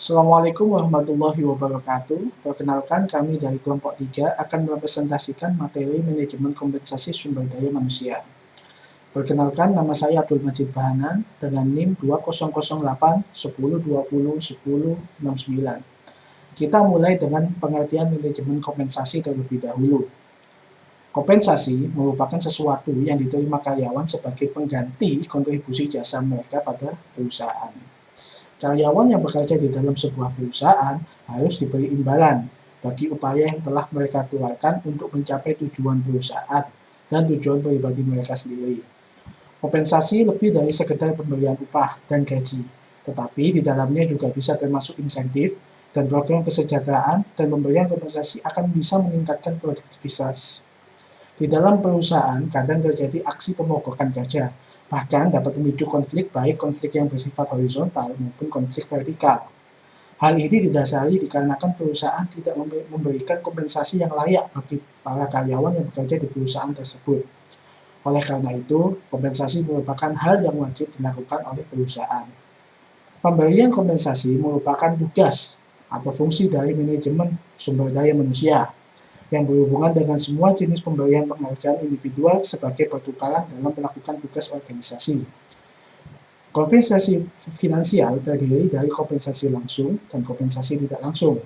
Assalamualaikum warahmatullahi wabarakatuh. Perkenalkan, kami dari kelompok 3 akan merepresentasikan materi manajemen kompensasi sumber daya manusia. Perkenalkan, nama saya Abdul Majid Bahanan dengan NIM 2008 10 20 10 69. Kita mulai dengan pengertian manajemen kompensasi terlebih dahulu. Kompensasi merupakan sesuatu yang diterima karyawan sebagai pengganti kontribusi jasa mereka pada perusahaan. Karyawan yang bekerja di dalam sebuah perusahaan harus diberi imbalan bagi upaya yang telah mereka keluarkan untuk mencapai tujuan perusahaan dan tujuan pribadi mereka sendiri. Kompensasi lebih dari sekedar pemberian upah dan gaji, tetapi di dalamnya juga bisa termasuk insentif dan program kesejahteraan, dan pemberian kompensasi akan bisa meningkatkan produktivitas. Di dalam perusahaan kadang terjadi aksi pemogokan gajah, bahkan dapat memicu konflik, baik konflik yang bersifat horizontal maupun konflik vertikal. Hal ini didasari dikarenakan perusahaan tidak memberikan kompensasi yang layak bagi para karyawan yang bekerja di perusahaan tersebut. Oleh karena itu, kompensasi merupakan hal yang wajib dilakukan oleh perusahaan. Pemberian kompensasi merupakan tugas atau fungsi dari manajemen sumber daya manusia yang berhubungan dengan semua jenis pemberian penghargaan individual sebagai pertukaran dalam melakukan tugas organisasi. Kompensasi finansial terdiri dari kompensasi langsung dan kompensasi tidak langsung.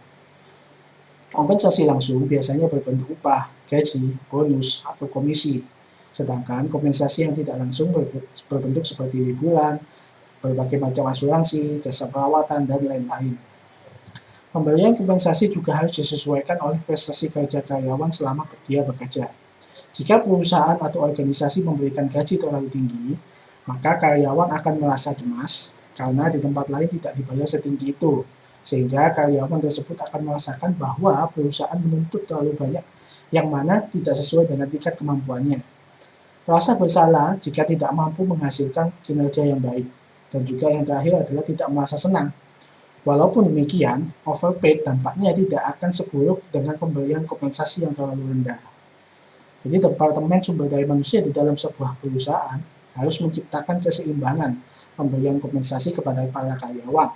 Kompensasi langsung biasanya berbentuk upah, gaji, bonus, atau komisi. Sedangkan kompensasi yang tidak langsung berbentuk seperti liburan, berbagai macam asuransi, jasa perawatan, dan lain-lain. Pemberian kompensasi juga harus disesuaikan oleh prestasi kerja karyawan selama dia bekerja. Jika perusahaan atau organisasi memberikan gaji terlalu tinggi, maka karyawan akan merasa cemas karena di tempat lain tidak dibayar setinggi itu, sehingga karyawan tersebut akan merasakan bahwa perusahaan menuntut terlalu banyak, yang mana tidak sesuai dengan tingkat kemampuannya. Rasa bersalah jika tidak mampu menghasilkan kinerja yang baik, dan juga yang terakhir adalah tidak merasa senang. Walaupun demikian, overpaid dampaknya tidak akan seburuk dengan pemberian kompensasi yang terlalu rendah. Jadi Departemen Sumber Daya Manusia di dalam sebuah perusahaan harus menciptakan keseimbangan pemberian kompensasi kepada para karyawan,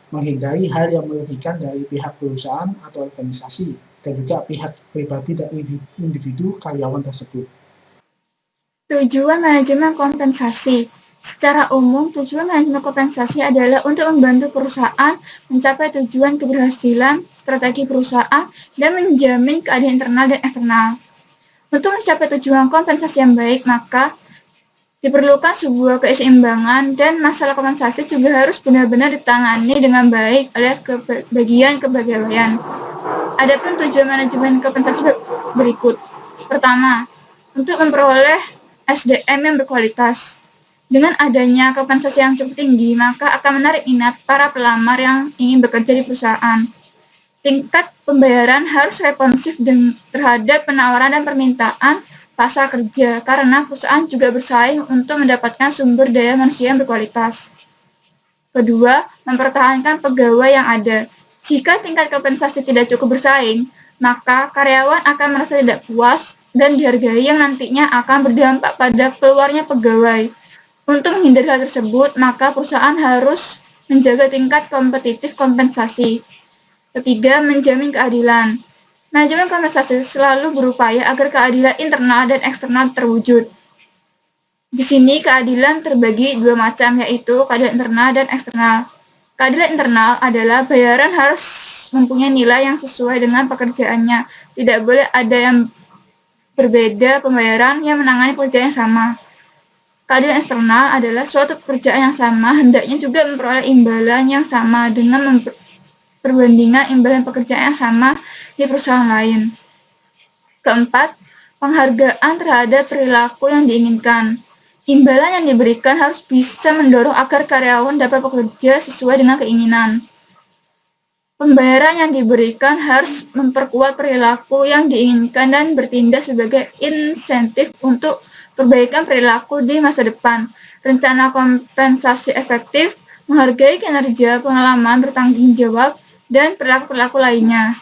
menghindari hal yang merugikan dari pihak perusahaan atau organisasi, dan juga pihak pribadi dan individu karyawan tersebut. Tujuan manajemen kompensasi. Secara umum, tujuan manajemen kompensasi adalah untuk membantu perusahaan mencapai tujuan keberhasilan strategi perusahaan dan menjamin keadilan internal dan eksternal. Untuk mencapai tujuan kompensasi yang baik, maka diperlukan sebuah keseimbangan, dan masalah kompensasi juga harus benar-benar ditangani dengan baik oleh bagian kepegawaian. Adapun tujuan manajemen kompensasi berikut. Pertama, untuk memperoleh SDM yang berkualitas. Dengan adanya kompensasi yang cukup tinggi, maka akan menarik minat para pelamar yang ingin bekerja di perusahaan. Tingkat pembayaran harus responsif terhadap penawaran dan permintaan pasar kerja, karena perusahaan juga bersaing untuk mendapatkan sumber daya manusia yang berkualitas. Kedua, mempertahankan pegawai yang ada. Jika tingkat kompensasi tidak cukup bersaing, maka karyawan akan merasa tidak puas dan dihargai, yang nantinya akan berdampak pada keluarnya pegawai. Untuk menghindari hal tersebut, maka perusahaan harus menjaga tingkat kompetitif kompensasi. Ketiga, menjamin keadilan. Manajemen kompensasi selalu berupaya agar keadilan internal dan eksternal terwujud. Di sini keadilan terbagi dua macam, yaitu keadilan internal dan eksternal. Keadilan internal adalah bayaran harus mempunyai nilai yang sesuai dengan pekerjaannya. Tidak boleh ada yang berbeda pembayaran yang menangani pekerjaan yang sama. Keadilan eksternal adalah suatu pekerjaan yang sama hendaknya juga memperoleh imbalan yang sama dengan perbandingan imbalan pekerjaan yang sama di perusahaan lain. Keempat, penghargaan terhadap perilaku yang diinginkan. Imbalan yang diberikan harus bisa mendorong agar karyawan dapat bekerja sesuai dengan keinginan. Pembayaran yang diberikan harus memperkuat perilaku yang diinginkan dan bertindak sebagai insentif untuk perbaikan perilaku di masa depan. Rencana kompensasi efektif, menghargai kinerja, pengalaman bertanggung jawab, dan perilaku-perilaku lainnya.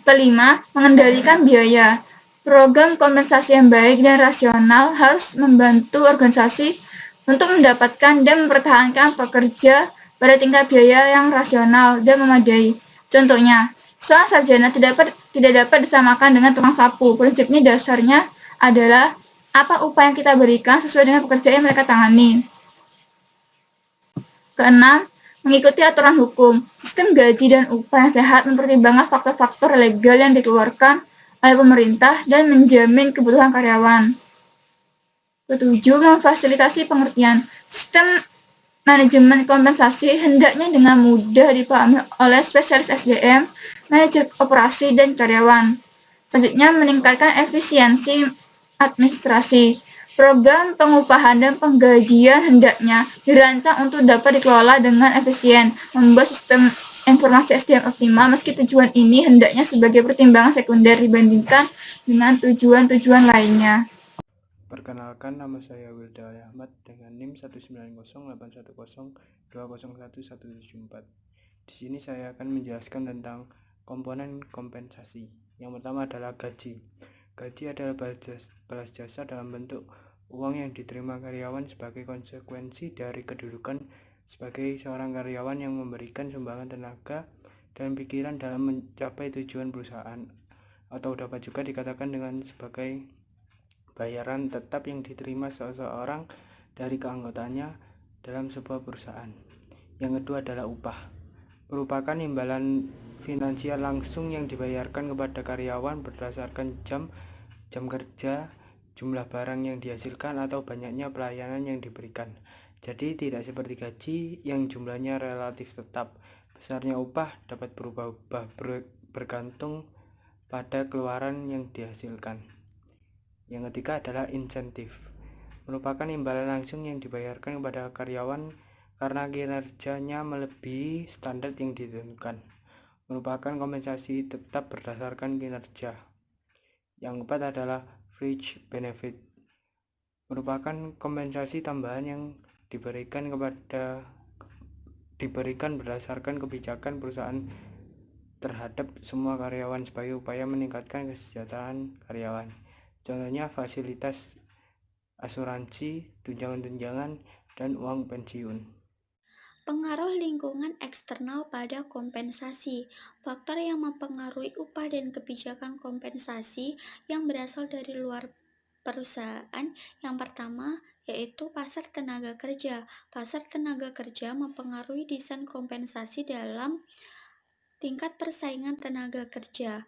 Kelima, mengendalikan biaya. Program kompensasi yang baik dan rasional harus membantu organisasi untuk mendapatkan dan mempertahankan pekerja pada tingkat biaya yang rasional dan memadai. Contohnya, seorang sarjana tidak dapat disamakan dengan tukang sapu. Prinsipnya dasarnya adalah apa upah yang kita berikan sesuai dengan pekerjaan yang mereka tangani. Keenam, mengikuti aturan hukum. Sistem gaji dan upah yang sehat mempertimbangkan faktor-faktor legal yang dikeluarkan oleh pemerintah dan menjamin kebutuhan karyawan. Ketujuh, memfasilitasi pengertian. Sistem manajemen kompensasi hendaknya dengan mudah dipahami oleh spesialis SDM, manajer operasi, dan karyawan. Selanjutnya, meningkatkan efisiensi administrasi. Program pengupahan dan penggajian hendaknya dirancang untuk dapat dikelola dengan efisien, membuat sistem informasi SDM optimal, meski tujuan ini hendaknya sebagai pertimbangan sekunder dibandingkan dengan tujuan-tujuan lainnya. Perkenalkan, nama saya Wilda Ahmad dengan NIM 1908102011174. Di sini saya akan menjelaskan tentang komponen kompensasi. Yang pertama adalah gaji. Gaji adalah balas jasa dalam bentuk uang yang diterima karyawan sebagai konsekuensi dari kedudukan sebagai seorang karyawan yang memberikan sumbangan tenaga dan pikiran dalam mencapai tujuan perusahaan, atau dapat juga dikatakan dengan sebagai bayaran tetap yang diterima seseorang dari keanggotaannya dalam sebuah perusahaan. Yang kedua adalah upah. Merupakan imbalan finansial langsung yang dibayarkan kepada karyawan berdasarkan jam kerja, jumlah barang yang dihasilkan, atau banyaknya pelayanan yang diberikan. Jadi tidak seperti gaji yang jumlahnya relatif tetap. Besarnya upah dapat berubah-ubah bergantung pada keluaran yang dihasilkan. Yang ketiga adalah insentif. Merupakan imbalan langsung yang dibayarkan kepada karyawan karena kinerjanya melebihi standar yang ditentukan. Merupakan kompensasi tetap berdasarkan kinerja. Yang keempat adalah fringe benefit. Merupakan kompensasi tambahan yang diberikan berdasarkan kebijakan perusahaan terhadap semua karyawan sebagai upaya meningkatkan kesejahteraan karyawan. Contohnya fasilitas asuransi, tunjangan-tunjangan, dan uang pensiun. Pengaruh lingkungan eksternal pada kompensasi. Faktor yang mempengaruhi upah dan kebijakan kompensasi yang berasal dari luar perusahaan. Yang pertama yaitu pasar tenaga kerja. Pasar tenaga kerja mempengaruhi desain kompensasi dalam tingkat persaingan tenaga kerja.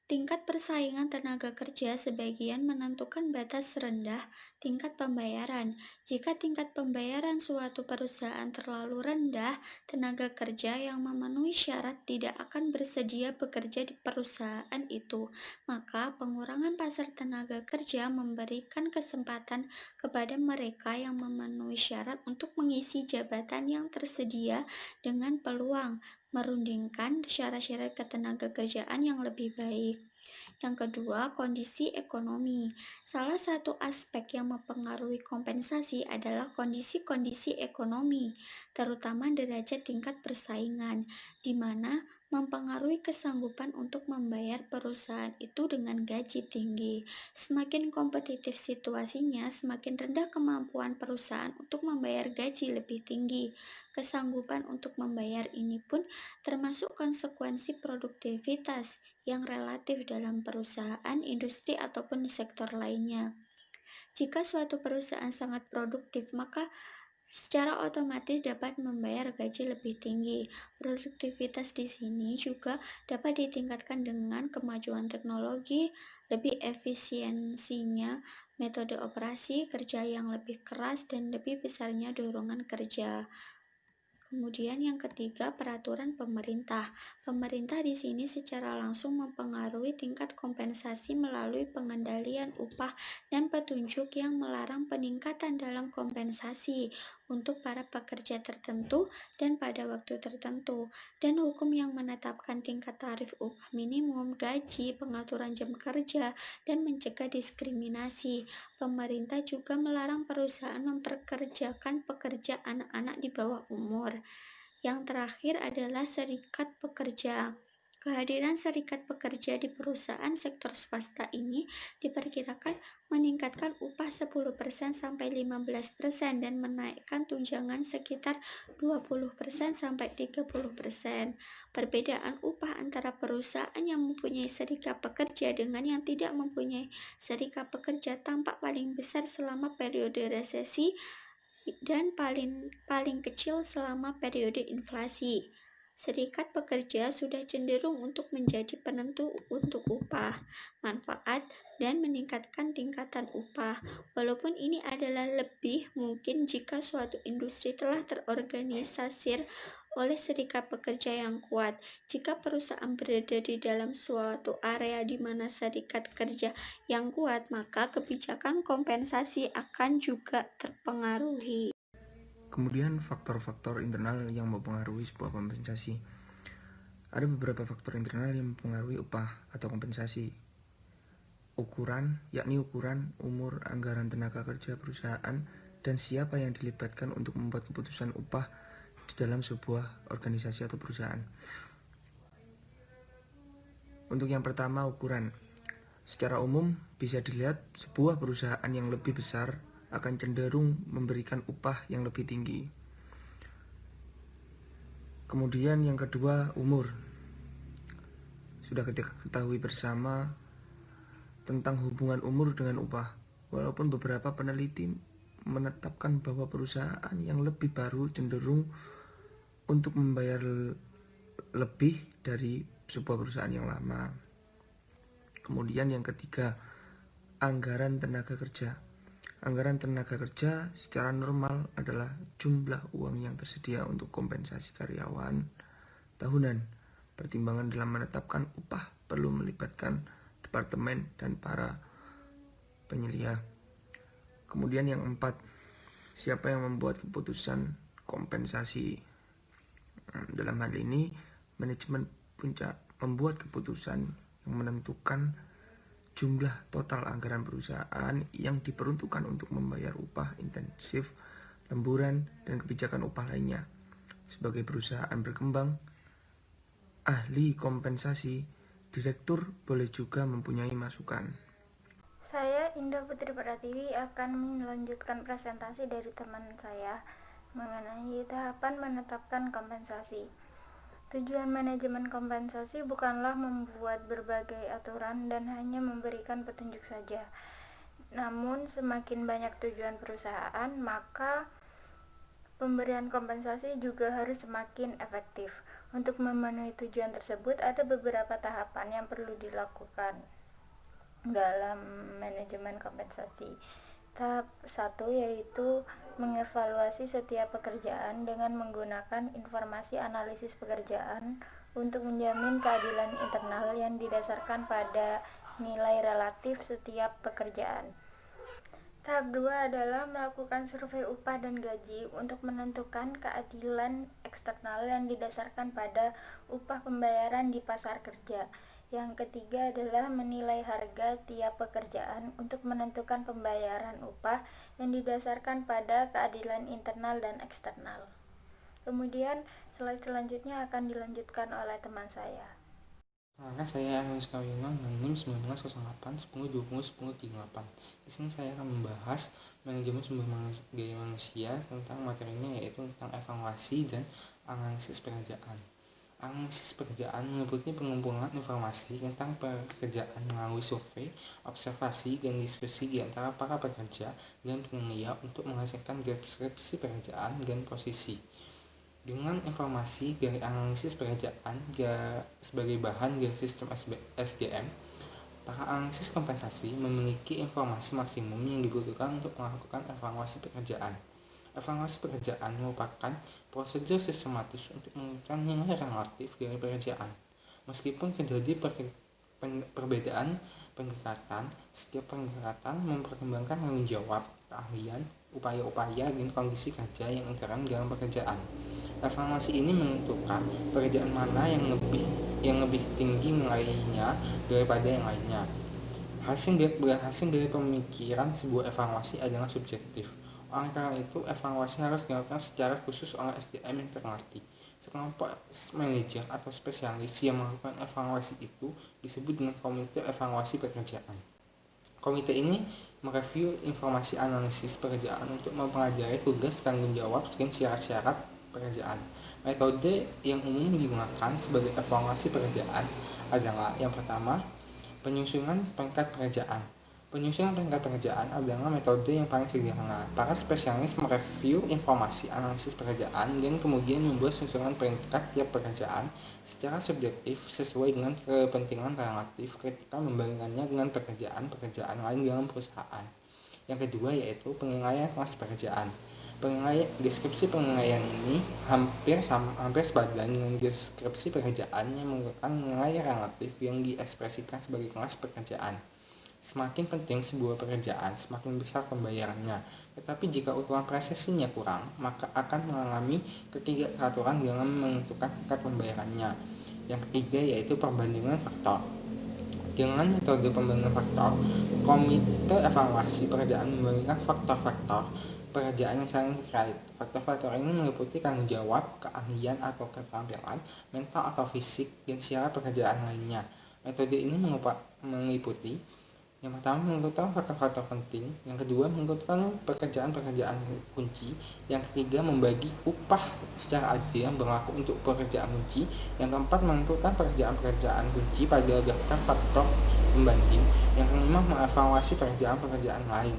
Tingkat persaingan tenaga kerja sebagian menentukan batas rendah tingkat pembayaran. Jika tingkat pembayaran suatu perusahaan terlalu rendah, tenaga kerja yang memenuhi syarat tidak akan bersedia bekerja di perusahaan itu. Maka, pengurangan pasar tenaga kerja memberikan kesempatan kepada mereka yang memenuhi syarat untuk mengisi jabatan yang tersedia dengan peluang merundingkan syarat-syarat ketenagakerjaan yang lebih baik. Yang kedua, kondisi ekonomi. Salah satu aspek yang mempengaruhi kompensasi adalah kondisi-kondisi ekonomi, terutama derajat tingkat persaingan, di mana mempengaruhi kesanggupan untuk membayar perusahaan itu dengan gaji tinggi. Semakin kompetitif situasinya, semakin rendah kemampuan perusahaan untuk membayar gaji lebih tinggi. Kesanggupan untuk membayar ini pun termasuk konsekuensi produktivitas yang relatif dalam perusahaan, industri, ataupun sektor lainnya. Jika suatu perusahaan sangat produktif, maka secara otomatis dapat membayar gaji lebih tinggi. Produktivitas di sini juga dapat ditingkatkan dengan kemajuan teknologi, lebih efisiensinya metode operasi, kerja yang lebih keras, dan lebih besarnya dorongan kerja. Kemudian yang ketiga, peraturan pemerintah. Pemerintah di sini secara langsung mempengaruhi tingkat kompensasi melalui pengendalian upah dan petunjuk yang melarang peningkatan dalam kompensasi untuk para pekerja tertentu dan pada waktu tertentu, dan hukum yang menetapkan tingkat tarif upah minimum, gaji, pengaturan jam kerja, dan mencegah diskriminasi. Pemerintah juga melarang perusahaan memperkerjakan pekerja anak-anak di bawah umur. Yang terakhir adalah serikat pekerja. Kehadiran serikat pekerja di perusahaan sektor swasta ini diperkirakan meningkatkan upah 10% sampai 15% dan menaikkan tunjangan sekitar 20% sampai 30%. Perbedaan upah antara perusahaan yang mempunyai serikat pekerja dengan yang tidak mempunyai serikat pekerja tampak paling besar selama periode resesi dan paling kecil selama periode inflasi. Serikat pekerja sudah cenderung untuk menjadi penentu untuk upah, manfaat, dan meningkatkan tingkatan upah. Walaupun ini adalah lebih mungkin jika suatu industri telah terorganisasi oleh serikat pekerja yang kuat. Jika perusahaan berada di dalam suatu area di mana serikat kerja yang kuat, maka kebijakan kompensasi akan juga terpengaruhi. Kemudian faktor-faktor internal yang mempengaruhi sebuah kompensasi. Ada beberapa faktor internal yang mempengaruhi upah atau kompensasi. Ukuran, yakni ukuran, umur, anggaran tenaga kerja perusahaan, dan siapa yang dilibatkan untuk membuat keputusan upah di dalam sebuah organisasi atau perusahaan. Untuk yang pertama, ukuran. Secara umum, bisa dilihat sebuah perusahaan yang lebih besar akan cenderung memberikan upah yang lebih tinggi. Kemudian yang kedua, umur. Sudah kita ketahui bersama tentang hubungan umur dengan upah. Walaupun beberapa peneliti menetapkan bahwa perusahaan yang lebih baru cenderung untuk membayar lebih dari sebuah perusahaan yang lama. Kemudian yang ketiga, anggaran tenaga kerja. Anggaran tenaga kerja secara normal adalah jumlah uang yang tersedia untuk kompensasi karyawan tahunan. Pertimbangan dalam menetapkan upah perlu melibatkan departemen dan para penyelia. Kemudian yang empat, siapa yang membuat keputusan kompensasi? Dalam hal ini, manajemen puncak membuat keputusan yang menentukan jumlah total anggaran perusahaan yang diperuntukkan untuk membayar upah intensif, lemburan, dan kebijakan upah lainnya. Sebagai perusahaan berkembang, ahli kompensasi, direktur boleh juga mempunyai masukan. Saya Indah Putri Pratiwi akan melanjutkan presentasi dari teman saya mengenai tahapan menetapkan kompensasi. Tujuan manajemen kompensasi bukanlah membuat berbagai aturan dan hanya memberikan petunjuk saja. Namun, semakin banyak tujuan perusahaan, maka pemberian kompensasi juga harus semakin efektif. Untuk memenuhi tujuan tersebut, ada beberapa tahapan yang perlu dilakukan dalam manajemen kompensasi. Tahap 1 yaitu mengevaluasi setiap pekerjaan dengan menggunakan informasi analisis pekerjaan untuk menjamin keadilan internal yang didasarkan pada nilai relatif setiap pekerjaan. Tahap 2 adalah melakukan survei upah dan gaji untuk menentukan keadilan eksternal yang didasarkan pada upah pembayaran di pasar kerja. Yang ketiga adalah menilai harga tiap pekerjaan untuk menentukan pembayaran upah yang didasarkan pada keadilan internal dan eksternal. Kemudian slide selanjutnya akan dilanjutkan oleh teman saya. Maka saya Ernest Kawino, NIM 1908-10-20-10-38. Di sini saya akan membahas manajemen sumber daya manusia tentang materinya, yaitu tentang evaluasi dan analisis pekerjaan. Analisis pekerjaan meliputi pengumpulan informasi tentang pekerjaan melalui survei, observasi, dan diskusi di antara para pekerja dan penilai untuk menghasilkan deskripsi pekerjaan dan posisi. Dengan informasi dari analisis pekerjaan sebagai bahan dari sistem SDM, para analisis kompensasi memiliki informasi maksimum yang dibutuhkan untuk melakukan evaluasi pekerjaan. Evaluasi pekerjaan merupakan prosedur sistematis untuk menentukan nilai relatif dari pekerjaan. Meskipun terjadi perbedaan pendekatan, setiap pendekatan memperkembangkan tanggung jawab, keahlian, upaya-upaya, dan kondisi kerja yang inherent dalam pekerjaan. Evaluasi ini menentukan pekerjaan mana yang lebih tinggi nilainya daripada yang lainnya. Hasil dari pemikiran sebuah evaluasi adalah subjektif. Oleh karena itu, evaluasi harus dilakukan secara khusus oleh SDM yang terlatih. Sekelompok manajer atau spesialis yang melakukan evaluasi itu disebut dengan komite evaluasi pekerjaan. Komite ini mereview informasi analisis pekerjaan untuk mempelajari tugas, tanggung jawab, dan syarat-syarat pekerjaan. Metode yang umum digunakan sebagai evaluasi pekerjaan adalah yang pertama, penyusunan peringkat pekerjaan. Penyusunan peringkat pekerjaan adalah metode yang paling sederhana. Para spesialis mereview informasi analisis pekerjaan dan kemudian membuat susunan peringkat tiap pekerjaan secara subjektif sesuai dengan kepentingan relatif ketika membandingkannya dengan pekerjaan-pekerjaan lain dalam perusahaan. Yang kedua yaitu penilaian kelas pekerjaan. Deskripsi penilaian ini hampir sepadan dengan deskripsi pekerjaan yang menggunakan nilai relatif yang diekspresikan sebagai kelas pekerjaan. Semakin penting sebuah pekerjaan, semakin besar pembayarannya. Tetapi jika ukuran presisinya kurang, maka akan mengalami ketidakteraturan dalam menentukan tingkat pembayarannya. Yang ketiga yaitu perbandingan faktor. Dengan metode pembandingan faktor, komite evaluasi pekerjaan membandingkan faktor-faktor pekerjaan yang saling terkait. Faktor-faktor ini meliputi tanggung jawab, keahlian atau keterampilan, mental atau fisik, dan syarat pekerjaan lainnya. Metode ini meliputi yang pertama menentukan faktor-faktor penting, yang kedua menentukan pekerjaan-pekerjaan kunci, yang ketiga membagi upah secara adil yang berlaku untuk pekerjaan kunci, yang keempat menentukan pekerjaan-pekerjaan kunci pada daftar faktor pembanding, yang kelima mengevaluasi pekerjaan-pekerjaan lain.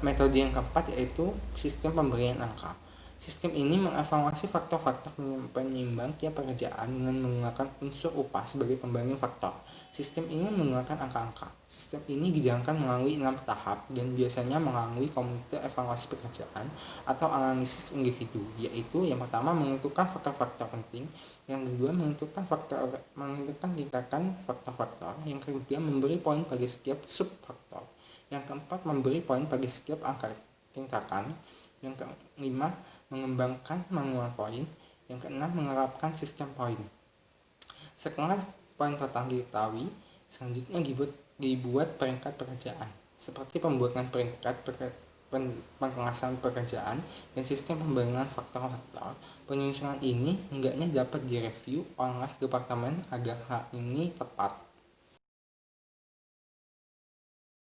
Metode yang keempat yaitu sistem pemberian angka. Sistem ini mengevaluasi faktor-faktor penyeimbang tiap pekerjaan dengan menggunakan unsur upah sebagai pembanding faktor. Sistem ini menggunakan angka-angka. Sistem ini dijalankan melalui 6 tahap dan biasanya melalui komite evaluasi pekerjaan atau analisis individu, yaitu yang pertama menentukan faktor-faktor penting, yang kedua menentukan tingkatan faktor-faktor, yang ketiga memberi poin bagi setiap subfaktor, yang keempat memberi poin bagi setiap angka tingkatan, yang kelima mengembangkan manual poin, yang keenam menerapkan sistem poin. Setelah poin total diketahui, selanjutnya dibuat peringkat pekerjaan, seperti pembuatan peringkat pengelasan pekerjaan dan sistem pembangunan faktor-faktor. Penyusunan ini hendaknya dapat direview oleh departemen agar hal ini tepat.